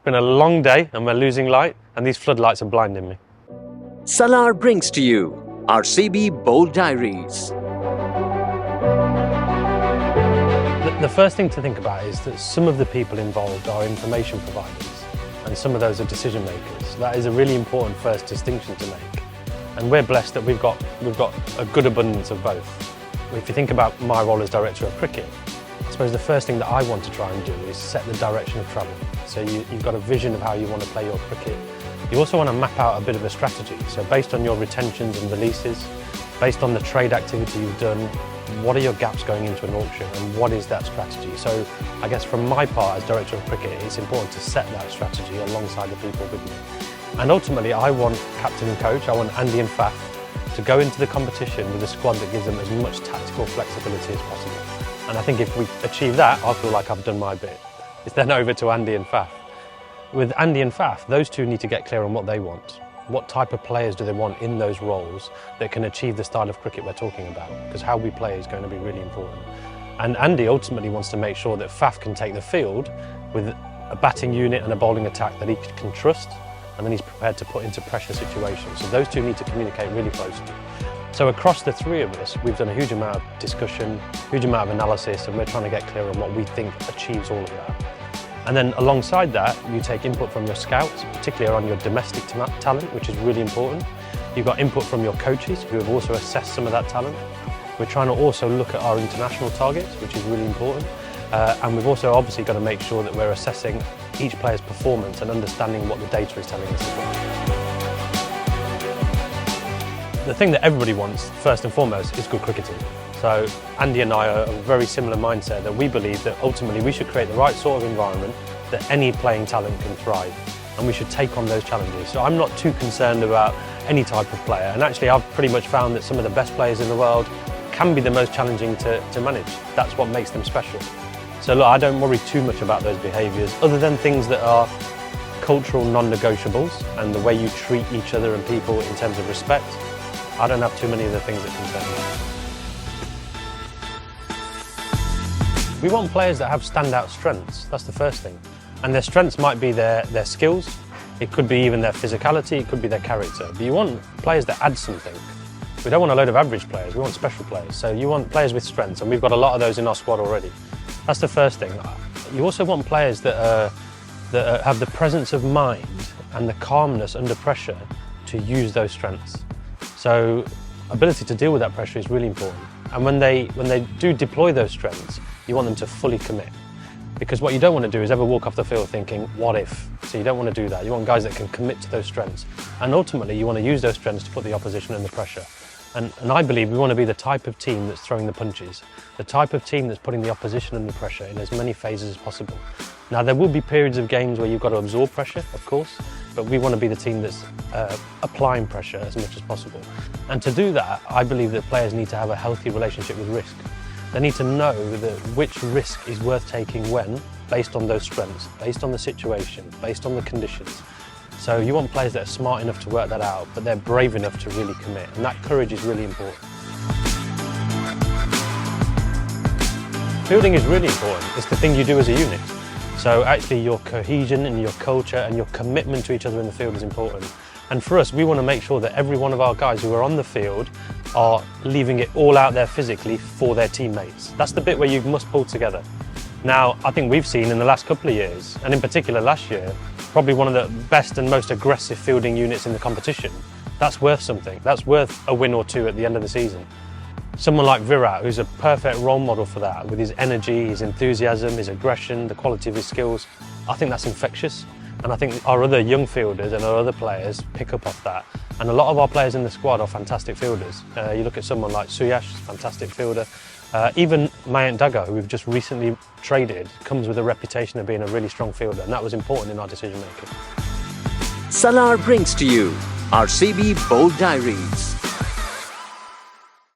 been a long day and we're losing light, and these floodlights are blinding me. Salar brings to you RCB Bold Diaries. The first thing to think about is that some of the people involved are information providers and some of those are decision makers. That is a really important first distinction to make. And we're blessed that we've got a good abundance of both. If you think about my role as director of cricket, I suppose the first thing that I want to try and do is set the direction of travel. So you've got a vision of how you want to play your cricket. You also want to map out a bit of a strategy. So based on your retentions and releases, based on the trade activity you've done, what are your gaps going into an auction and what is that strategy? So I guess from my part as director of cricket, it's important to set that strategy alongside the people with me. And ultimately I want captain and coach, I want Andy and Faf to go into the competition with a squad that gives them as much tactical flexibility as possible. And I think if we achieve that, I feel like I've done my bit. It's then over to Andy and Faf. With Andy and Faf, those two need to get clear on what they want. What type of players do they want in those roles that can achieve the style of cricket we're talking about? Because how we play is going to be really important. And Andy ultimately wants to make sure that Faf can take the field with a batting unit and a bowling attack that he can trust, and then he's prepared to put into pressure situations. So those two need to communicate really closely. So across the three of us, we've done a huge amount of discussion, huge amount of analysis, and we're trying to get clear on what we think achieves all of that. And then alongside that, you take input from your scouts, particularly around your domestic talent, which is really important. You've got input from your coaches, who have also assessed some of that talent. We're trying to also look at our international targets, which is really important. And we've also obviously got to make sure that we're assessing each player's performance and understanding what the data is telling us as well. The thing that everybody wants, first and foremost, is good cricketing. So Andy and I are of a very similar mindset that we believe that ultimately we should create the right sort of environment that any playing talent can thrive, and we should take on those challenges. So I'm not too concerned about any type of player, and actually I've pretty much found that some of the best players in the world can be the most challenging to manage. That's what makes them special. So look, I don't worry too much about those behaviours, other than things that are cultural non-negotiables and the way you treat each other and people in terms of respect. I don't have too many of the things that concern me. We want players that have standout strengths, that's the first thing. And their strengths might be their skills, it could be even their physicality, it could be their character. But you want players that add something. We don't want a load of average players, we want special players. So you want players with strengths, and we've got a lot of those in our squad already. That's the first thing. You also want players that have the presence of mind and the calmness under pressure to use those strengths. So ability to deal with that pressure is really important. And when they do deploy those strengths, you want them to fully commit. Because what you don't want to do is ever walk off the field thinking, what if? So you don't want to do that. You want guys that can commit to those strengths. And ultimately, you want to use those strengths to put the opposition under pressure. And I believe we want to be the type of team that's throwing the punches, the type of team that's putting the opposition under pressure in as many phases as possible. Now, there will be periods of games where you've got to absorb pressure, of course, but we want to be the team that's applying pressure as much as possible. And to do that, I believe that players need to have a healthy relationship with risk. They need to know that which risk is worth taking when, based on those strengths, based on the situation, based on the conditions. So you want players that are smart enough to work that out, but they're brave enough to really commit, and that courage is really important. Fielding is really important. It's the thing you do as a unit. So actually your cohesion and your culture and your commitment to each other in the field is important. And for us, we want to make sure that every one of our guys who are on the field are leaving it all out there physically for their teammates. That's the bit where you must pull together. Now, I think we've seen in the last couple of years, and in particular last year, probably one of the best and most aggressive fielding units in the competition. That's worth something. That's worth a win or two at the end of the season. Someone like Virat, who's a perfect role model for that, with his energy, his enthusiasm, his aggression, the quality of his skills, I think that's infectious. And I think our other young fielders and our other players pick up off that. And a lot of our players in the squad are fantastic fielders. You look at someone like Suyash, fantastic fielder. Even Mayank Daga, who we've just recently traded, comes with a reputation of being a really strong fielder, and that was important in our decision making. Salar brings to you RCB Bold Diaries.